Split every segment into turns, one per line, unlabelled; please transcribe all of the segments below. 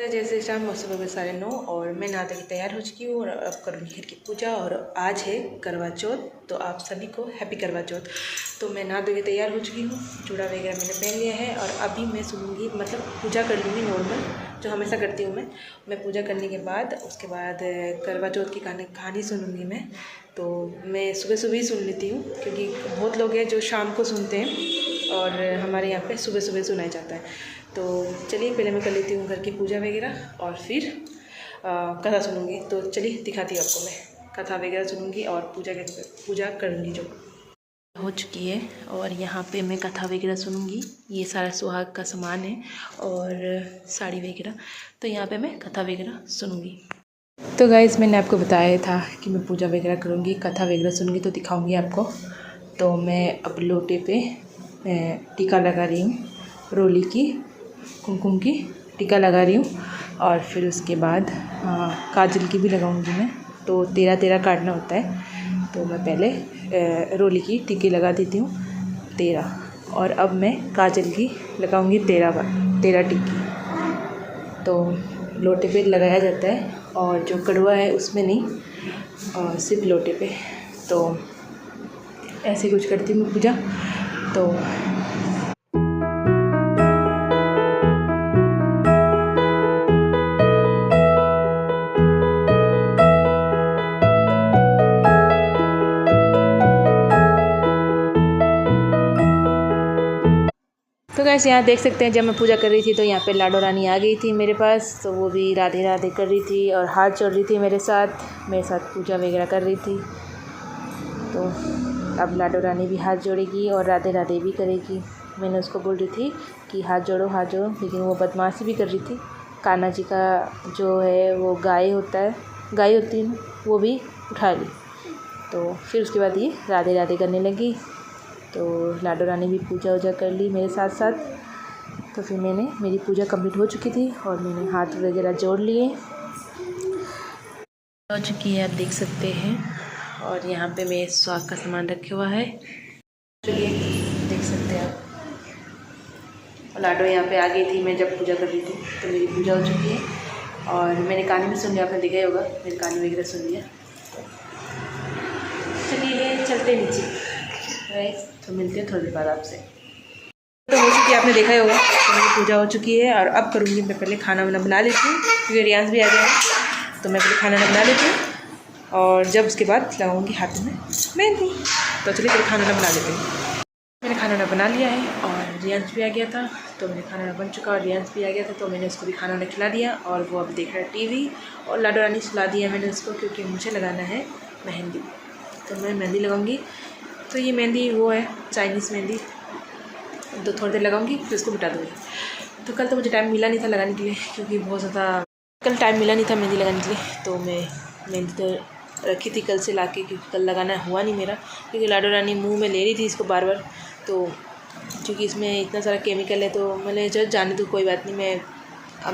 जैसे शाम मौसम हो गए 9:30 और मैं नहा के तैयार हो चुकी हूँ और अब करूँगी घर की पूजा। और आज है करवा चौथ, तो आप सभी को हैप्पी करवा चौथ। तो मैं नहा के तैयार हो चुकी हूँ, चूड़ा वगैरह मैंने पहन लिया है और अभी मैं सुनूँगी, मतलब पूजा कर लूँगी नॉर्मल जो हमेशा करती हूँ मैं पूजा करने के बाद उसके बाद करवा चौथ की कहानी सुनूँगी मैं। तो मैं सुबह सुबह ही सुन लेती हूँ क्योंकि बहुत लोग हैं जो शाम को सुनते हैं और हमारे यहाँ पे सुबह सुबह सुनाया जाता है। तो चलिए पहले मैं कर लेती हूँ घर की पूजा वगैरह और फिर कथा सुनूँगी। तो चलिए दिखाती हूँ आपको, मैं कथा वगैरह सुनूँगी और पूजा करूँगी जो हो चुकी है। और यहाँ पे मैं कथा वगैरह सुनूँगी, ये सारा सुहाग का सामान है और साड़ी वगैरह। तो यहाँ पे मैं कथा वगैरह सुनूँगी। तो गाइस मैंने आपको बताया था कि मैं पूजा वगैरह करूँगी, कथा वगैरह सुनूँगी, तो दिखाऊँगी आपको। तो मैं अब लोटे पे टीका लगा रही हूँ, रोली की कुमकुम की टीका लगा रही हूँ और फिर उसके बाद काजल की भी लगाऊंगी मैं। तो 13 काटना होता है, तो मैं पहले रोली की टीके लगा देती हूँ 13 और अब मैं काजल की लगाऊंगी 13 टिक्की। तो लोटे पे लगाया जाता है और जो कड़वा है उसमें नहीं, और सिर्फ लोटे पे। तो ऐसे कुछ करती हूँ पूजा। तो गाइस यहाँ देख सकते हैं, जब मैं पूजा कर रही थी तो यहाँ पे लाडो रानी आ गई थी मेरे पास। तो वो भी राधे राधे कर रही थी और हाथ जोड़ रही थी मेरे साथ पूजा वगैरह कर रही थी। तो अब लाडो रानी भी हाथ जोड़ेगी और राधे राधे भी करेगी। मैंने उसको बोल रही थी कि हाथ जोड़ो, लेकिन वो बदमाशी भी कर रही थी। कान्हा जी का जो है वो गाय होती है, वो भी उठा ली। तो फिर उसके बाद ये राधे राधे करने लगी। तो लाडो रानी भी पूजा वूजा कर ली मेरे साथ। तो फिर मेरी पूजा कंप्लीट हो चुकी थी और मैंने हाथ वगैरह जोड़ लिए हो चुकी है, आप देख सकते हैं। और यहाँ पे मैं स्वाग का सामान रखा हुआ है, चलिए देख सकते हैं आप। और लाडो यहाँ पे आ गई थी मैं जब पूजा कर रही थी। तो मेरी पूजा हो चुकी है और मैंने कहानी भी सुन लिया, आपने देखा ही होगा, मेरी कहानी वगैरह सुन लिया। चलिए चलते नीचे, तो मिलते हैं थोड़ी देर बाद आपसे। तो हो चुकी है, आपने देखा ही होगा। तो मेरी पूजा हो चुकी है और अब करूँगी मैं पहले खाना वाना बना लेती हूँ क्योंकि रियांश भी आ गया है। तो मैं पहले खाना बना लेती हूँ और जब उसके बाद लगाऊँगी हाथ में मेहंदी। तो चलिए पहले खाना बना लेती हूँ। मैंने खाना बना लिया है और रियांश भी आ गया था। तो मेरे खाना बन चुका और रियांश भी आ गया था, तो मैंने उसको भी खाना खिला दिया और वो अब देख रहा है टीवी। और लाडो रानी सुला दिया मैंने उसको क्योंकि मुझे लगाना है मेहंदी। तो मैं मेहंदी लगाऊँगी। तो ये मेहंदी वो है चाइनीज़ मेहंदी, तो थोड़ी देर लगाऊंगी फिर उसको मिटा दूँगी। तो कल तो मुझे टाइम मिला नहीं था लगाने के लिए क्योंकि बहुत ज़्यादा कल टाइम मिला नहीं था मेहंदी लगाने के लिए। तो मैं मेहंदी तो रखी थी कल से लाके, क्योंकि कल लगाना हुआ नहीं मेरा क्योंकि लाडो रानी मुंह में ले रही थी इसको बार बार। तो क्योंकि इसमें इतना सारा केमिकल है तो मैंने जब जाने दो, कोई बात नहीं,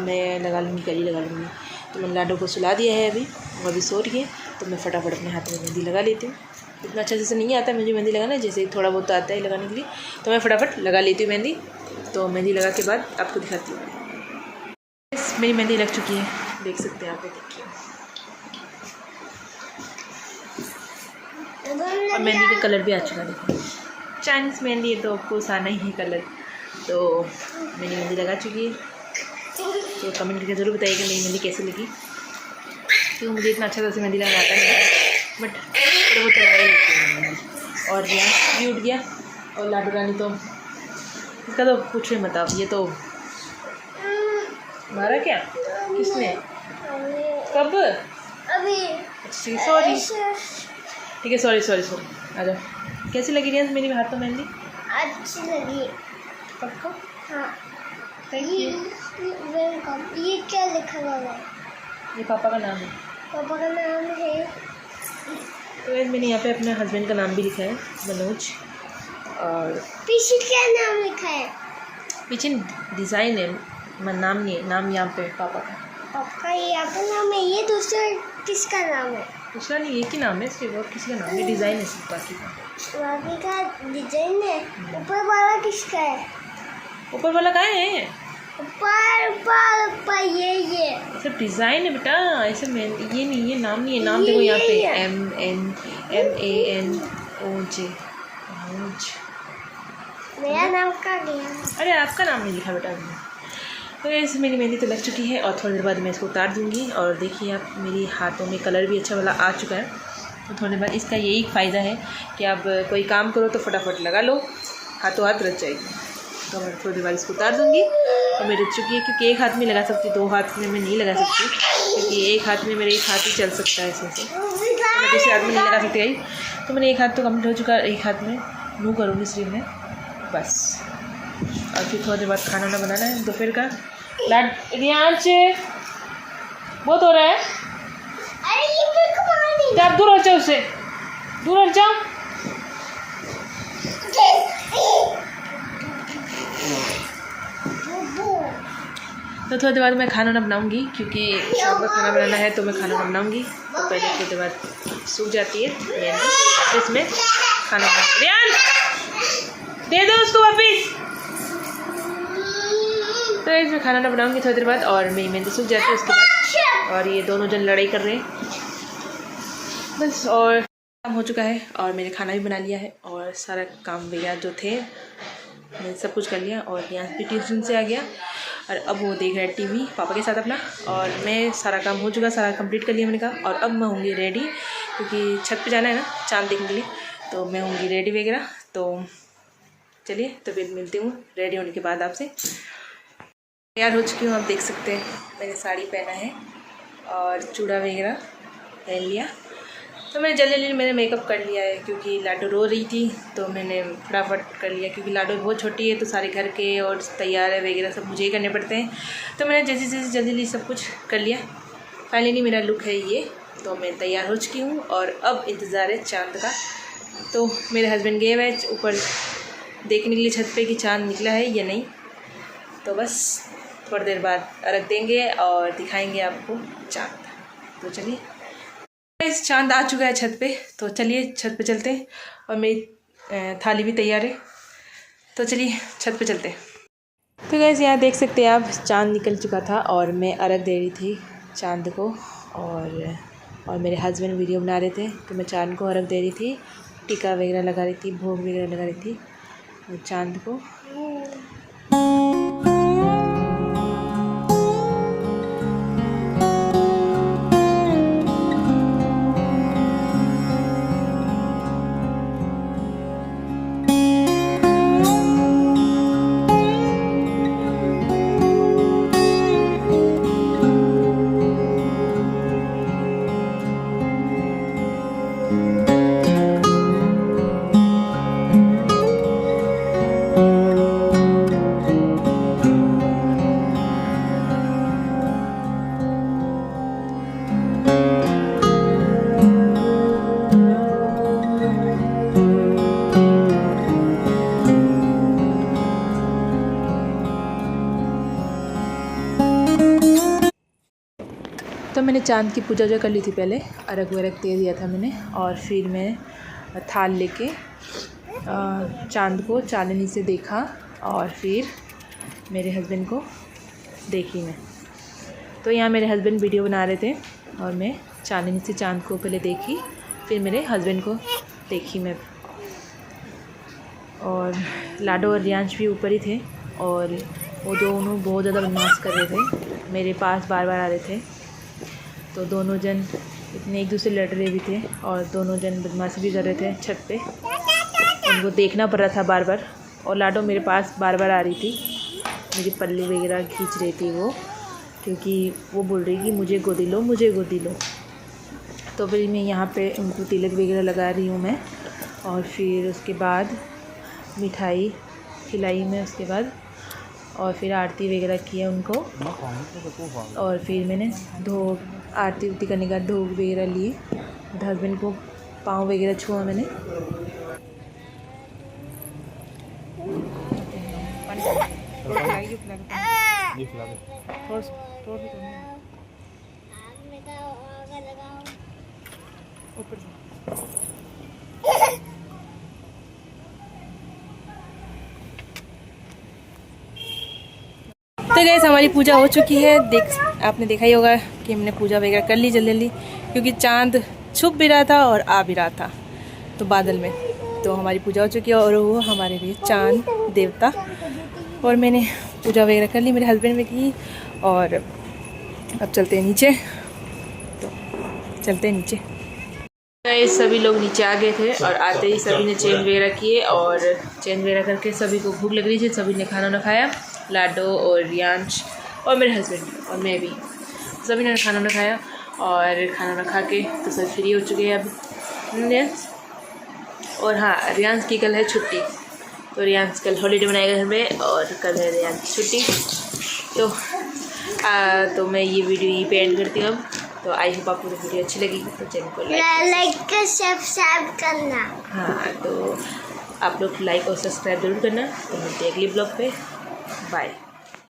मैं लगा लूँगी, कल ही लगा लूँगी। तो मैंने लाडो को सुला दिया है अभी, वो अभी सो रही है। तो मैं फटाफट अपने हाथ में मेहंदी लगा लेती हूँ। इतना अच्छा से नहीं आता मुझे मेहंदी लगाना, जैसे थोड़ा बहुत आता है लगाने के लिए। तो मैं फटाफट लगा लेती हूँ मेहंदी। तो मेहंदी लगा के बाद आपको दिखाती हूँ। मेरी मेहंदी लग चुकी है, देख सकते हैं आप, देखिए। और मेहंदी का कलर भी आ चुका है, देखो चाइनीज़ मेहंदी है तो आपको आना ही है कलर। तो मेरी मेहंदी लगा चुकी है। तो कमेंट करके ज़रूर बताइएगा मेरी मेहंदी कैसी लगी, क्योंकि मुझे इतना अच्छा से मेहंदी लगाना आता नहीं, बट थोड़ा बहुत लगा लेती हूँ मेहंदी। और यहाँ भी उठ गया और लाडो रानी तो इसका तो कुछ भी मत आप, ये तो मारा क्या किसने, कब, अभी। अच्छा सॉरी, ठीक है, सॉरी आ जाओ। कैसी लगी रियांश मेरी हाथ तो मेहंदी?
अच्छी लगी
पक्का?
हाँ।
Thank you.
ये क्या लिखा हुआ है?
ये पापा का नाम है।
पापा का नाम है?
तो मैंने यहाँ पे अपने हस्बैंड का नाम भी लिखा है, मनोज। और
पीछे क्या नाम लिखा है?
पीछे डिज़ाइन है, नाम नहीं है, नाम यहाँ पे पापा का।
पापा का ये आपका नाम है, ये दूसरा किसका नाम है?
दूसरा नहीं, एक ही नाम है सिर्फ, और किसी का नाम है, डिज़ाइन है सिर्फ बाकी
का डिजाइन है। ऊपर वाला किसका है?
ऊपर वाला कहाँ है?
ऊपर ऊपर ऊपर ये
सब डिज़ाइन है बेटा, ऐसे ये नहीं, ये नाम नहीं है, नाम देखो यहाँ पे MNMANOJ।
मेरा नाम कहाँ गया?
अरे आपका नाम नहीं लिखा बेटा अभी। तो ऐसे मेरी मेहंदी तो लग चुकी है और थोड़ी देर बाद मैं इसको उतार दूँगी। और देखिए आप, मेरी हाथों में कलर भी अच्छा वाला आ चुका है। तो थोड़ी देर बाद इसका यही फ़ायदा है कि आप कोई काम करो तो फटाफट लगा लो, हाथों हाथ रच जाएगी। तो मैं थोड़ी देर बाद इसको उतार दूँगी। और मेरी रच चुकी है, क्योंकि एक हाथ में लगा सकती, 2 हाथ में मैं नहीं लगा सकती, क्योंकि एक हाथ में मेरे एक हाथ ही चल सकता है ऐसे। तो मैं दूसरे हाथ में नहीं लगा सकती। तो मैंने एक हाथ तो कम्प्लीट हो चुका है, एक हाथ में मुँह करूँगी सिर्फ में बस। और फिर थोड़ी देर बाद खाना वाना बनाना है दोपहर का। रियांश बहुत हो रहा है,
अरे ये मेरे को मार नहीं।
तो आप दूर हो जाओ, उससे दूर हट जाओ। तो थोड़ी देर बाद मैं खाना ना बनाऊंगी, क्योंकि शाम का खाना बनाना है, तो मैं खाना बनाऊंगी। तो पहले थोड़ी देर बाद सूख जाती है मेहंदी, तो इसमें खाना बना। रियांश दे दो उसको वापिस। तो इसमें खाना ना बनाऊंगी थोड़ी देर बाद, और मेरी मेहंदी सूख जाती है उसके बाद। और ये दोनों जन लड़ाई कर रहे हैं बस। और काम हो चुका है और मैंने खाना भी बना लिया है, और सारा काम वगैरह जो थे मैंने सब कुछ कर लिया। और यहाँ भी ट्यूशन से आ गया, और अब वो देख रहा है टीवी पापा के साथ अपना। और मैं सारा काम हो चुका, सारा कंप्लीट कर लिया मैंने कहा। और अब मैं होंगी रेडी, क्योंकि छत पे जाना है ना चाँद देखने के लिए, तो मैं होंगी रेडी वगैरह। तो चलिए, तो फिर मिलती हूँ रेडी होने के बाद आपसे। तैयार हो चुकी हूँ, आप देख सकते हैं मैंने साड़ी पहना है और चूड़ा वगैरह पहन लिया। तो मैंने जल्दी मैंने मेकअप कर लिया है, क्योंकि लाडो रो रही थी, तो मैंने फटाफट कर लिया, क्योंकि लाडो बहुत छोटी है, तो सारे घर के और तैयार है वगैरह सब मुझे ही करने पड़ते हैं। तो मैंने जैसे जल्दी सब कुछ कर लिया। फाइनली मेरा लुक है ये। तो मैं तैयार हो चुकी हूँ, और अब इंतज़ार है चाँद का। तो मेरे हस्बैंड गए हुए ऊपर देखने के लिए छत पे कि चाँद निकला है या नहीं। तो बस थोड़ी देर बाद अर्घ देंगे और दिखाएंगे आपको चाँद। तो चलिए, इस चाँद आ चुका है छत पे, तो चलिए छत पे चलते हैं। और मेरी थाली भी तैयार है, तो चलिए छत पे चलते हैं। तो गैस यहाँ देख सकते हैं आप, चाँद निकल चुका था और मैं अर्घ दे रही थी चाँद को। और मेरे हस्बैंड वीडियो बना रहे थे, तो मैं चाँद को अर्घ दे रही थी, टीका वगैरह लगा रही थी, भोग वगैरह लगा रही थी और चाँद को। तो मैंने चाँद की पूजा जो कर ली थी, पहले अर्घ वर्घ दे दिया था मैंने। और फिर मैं थाल लेके चाँद को चांदनी से देखा, और फिर मेरे हस्बैंड को देखी मैं। तो यहाँ मेरे हस्बैंड वीडियो बना रहे थे, और मैं चांदनी से चाँद को पहले देखी, फिर मेरे हस्बैंड को देखी मैं। और लाडो और रियांश भी ऊपर ही थे, और वो दोनों बहुत ज़्यादा बदमाश कर रहे थे, मेरे पास बार बार आ रहे थे। तो दोनों जन इतने एक दूसरे लड़ रहे भी थे, और दोनों जन बदमाशी भी कर रहे थे छत पे। उनको देखना पड़ रहा था बार बार। और लाडो मेरे पास बार बार आ रही थी, मेरी पल्ली वगैरह खींच रही थी वो, क्योंकि वो बोल रही कि मुझे गोदी लो, मुझे गोदी लो। तो फिर मैं यहाँ पे उनको तिलक वगैरह लगा रही हूँ मैं। और फिर उसके बाद मिठाई खिलाई मैं उसके बाद, और फिर आरती वगैरह किया उनको। और फिर मैंने आरती उरती करने का ढोक वगैरह लिए। मेरे हस्बैंड को पाँव वगैरह छुआ मैंने। तो गैस हमारी पूजा हो चुकी है। आपने देखा ही होगा कि हमने पूजा वगैरह कर ली जल्दी जल्दी, क्योंकि चांद छुप भी रहा था और आ भी रहा था तो बादल में। तो हमारी पूजा हो चुकी है और वो हमारे लिए चांद देवता। और मैंने पूजा वगैरह कर ली, मेरे हस्बैंड ने की। और अब चलते हैं नीचे, तो चलते हैं नीचे। सभी लोग नीचे आ गए थे और आते ही सभी ने चेंज वगैरह किए और चेंज वगैरह करके सभी को भूख लग रही थी। सभी ने खाना ना खाया, लाडो और रियांश और मेरे हस्बैंड और मैं भी, सभी ने खाना ना खाया। और खाना ना खा के तो सब फ्री हो चुके हैं अब। और हाँ, रियांश की कल है छुट्टी, तो रियांश कल हॉलीडे मनाएगा घर में और कल है रियांश की छुट्टी। तो मैं ये वीडियो यहीं पे एंड करती हूँ अब। तो आई होप आपको वीडियो अच्छी लगेगी, तो चैनल को
लाइक सब्सक्राइब करना।
हाँ, तो आप लोग लाइक और सब्सक्राइब जरूर करना। तो मिलते हैं अगले ब्लॉग पे। बाय।